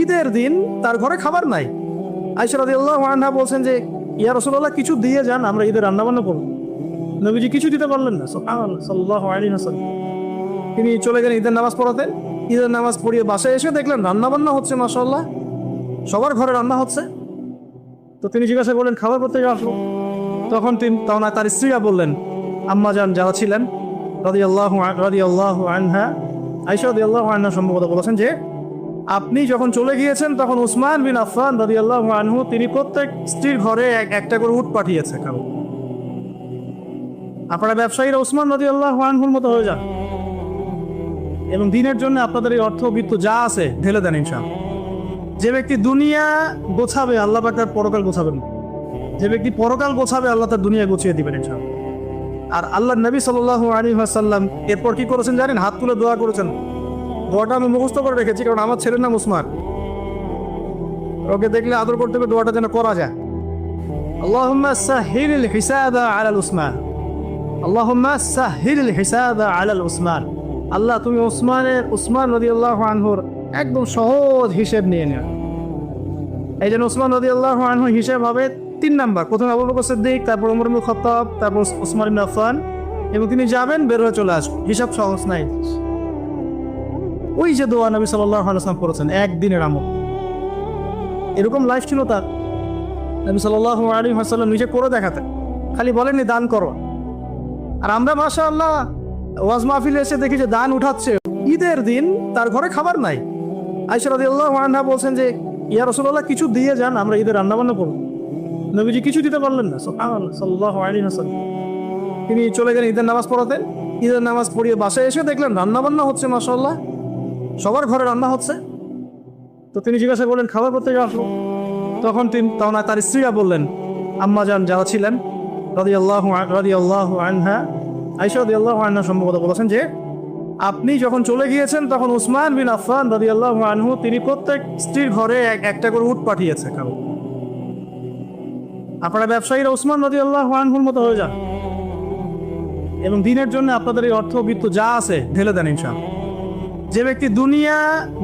ঈদের দিন তার ঘরে খাবার নাই। আয়েশা রাদিয়াল্লাহু আনহা বলছেন যে, ইয়া রাসূলুল্লাহ, কিছু দিয়ে যান, আমরা ঈদের রান্না বান্না করব। নবীজি কিছু দিতে পারলেন না। সুবহানাল্লাহ, সাল্লাল্লাহু আলাইহি ওয়াসাল্লাম। তিনি চলে গেলেন ঈদের নামাজ পড়াতে। ঈদের নামাজ পড়িয়ে বাসায় এসে দেখলেন রান্না বান্না হচ্ছে, মাশাআল্লাহ, সবার ঘরে রান্না হচ্ছে। তো তিনি জিজ্ঞাসা করলেন, খাবার করতে আসলো? তখন তার স্ত্রীরা বললেন, আম্মা জান যারা ছিলেন রাদিয়াল্লাহু আনহা, আয়েশা রাদিয়াল্লাহু আনহা সম্ভবত বলেছেন যে, আপনি যখন চলে গিয়েছেন তখন উসমান বিন আফফান রাদিয়াল্লাহু আনহু তিনি প্রত্যেক স্ত্রীর ঘরে একটা করে উট পাঠিয়েছে খাবার। আপনারা ব্যবসায়ীরা উসমান রাদিয়াল্লাহু আনহুর মতো হয়ে যান এবং দিনের জন্য আপনাদের এই অর্থ বিত্ত যা আছে ঢেলে দেন ইনশাআল্লাহ। যে ব্যক্তি দুনিয়া গোছাবে, আল্লাহ পাক তার পরকাল গোছাবেন। যে ব্যক্তি পরকাল গোছাবে, আল্লাহ তার দুনিয়া গুছিয়ে দিবেন ইনশাআল্লাহ। আর আল্লাহ নবী সাল্লাল্লাহু আলাইহি ওয়াসাল্লাম এরপর কি করেছেন জানেন? হাত তুলে দোয়া করেছেন। দোয়াটা আমি মুখস্থ করে রেখেছি, কারণ আমার ছেলের নাম উসমান। ওকে দেখলে আদর করতে হবে, দোয়াটা যেন করা যায়। আল্লাহুম্মা সাহহিল হিসাবা আলাল উসমান, আল্লাহুম্মা সাহহিল হিসাবা আলাল উসমান। আল্লাহ, তুমি উসমান রাদিয়াল্লাহু আনহুর একদম সহজ হিসেব নিয়ে নেও। এই জন্য উসমান রাদিয়াল্লাহু আনহু হিসেব হবে 3 নাম্বার। প্রথমে আবু বকর সিদ্দিক, তারপর ওমর ইবনে খাত্তাব, তারপর উসমান ইবনে আফফান, এবং তিনি যাবেন, বের হয়ে চলে আসবেন। হিসাব সহজ নাই। ওই যে দোয়া নবী সাল্লাল্লাহু আলাইহি ওয়াসাল্লাম করেছেন, একদিনের আমল। এরকম লাইফ ছিল তার। নবী সাল্লাল্লাহু আলাইহি ওয়াসাল্লাম নিজে করে দেখাতেন, খালি বলেননি দান করো। আর আমরা মাশাআল্লাহ ওয়াজ মাহফিলে এসে দেখি যে দান উঠাচ্ছে। ঈদের দিন তার ঘরে খাবার নাই। আয়েশা রাদিয়াল্লাহু আনহা বলছেন যে, ইয়া রাসূলুল্লাহ, কিছু দিয়ে যান, আমরা ঈদের রান্না বান্না করব। নবীজি কিছু দিতে পারলেন না। সুবহানাল্লাহ, সাল্লাল্লাহু আলাইহি ওয়াসাল্লাম। তিনি চলে গেলেন ঈদের নামাজ পড়াতে। ঈদের নামাজ পড়িয়ে বাসায় এসে দেখলেন রান্না বান্না হচ্ছে, মাশাআল্লাহ, সবার ঘরে রান্না হচ্ছে। তো তিনি জিজ্ঞাসা করলেন, খাবার করতে আসলো? তখন তার স্ত্রীরা বললেন, আম্মা জান যারা ছিলেন রাদিয়াল্লাহু আনহা, আয়েশা রাদিয়াল্লাহু আনহা সম্ভবত বলেছেন যে, আপনি যখন চলে গিয়েছেন তখন উসমান বিন আফফান রাদিয়াল্লাহু আনহু তিনি প্রত্যেক স্ত্রীর ঘরে একটা করে উট পাঠিয়েছে খাবার। আপনারা ব্যবসায়ীরা উসমান রাদিয়াল্লাহু আনহুর মতো হয়ে যান এবং দিনের জন্য আপনাদের এই অর্থ বিত্ত যা আছে ঢেলে দেন ইনশাআল্লাহ। যে ব্যক্তি দুনিয়া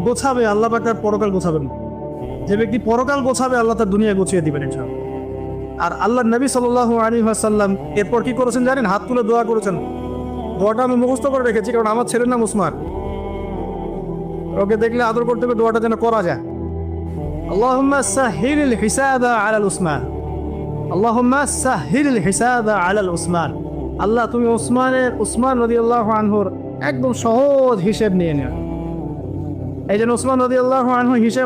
গোছাবে, আল্লাহ পাক তার পরকাল গোছাবেন। যে ব্যক্তি পরকাল গোছাবে, আল্লাহ তার দুনিয়া গুছিয়ে দিবেন ইনশাআল্লাহ। আর আল্লাহ নবী সাল্লাল্লাহু আলাইহি ওয়াসাল্লাম এরপর কি করেছেন জানেন? হাত তুলে দোয়া করেছেন। দোয়াটা আমি মুখস্থ করে রেখেছি, কারণ আমার ছেলের নাম উসমান। ওকে দেখলে আদর করতে হবে, দোয়াটা যেন করা যায়। আল্লাহুম্মা সাহহিল হিসাবা আলাল উসমান, আল্লাহুম্মা সাহহিল হিসাবা আলাল উসমান। আল্লাহ, তুমি উসমান রাদিয়াল্লাহু আনহুর একদম সহজ হিসেব নিয়ে নেও। এই জন্য উসমান রাদিয়াল্লাহু আনহু হিসেব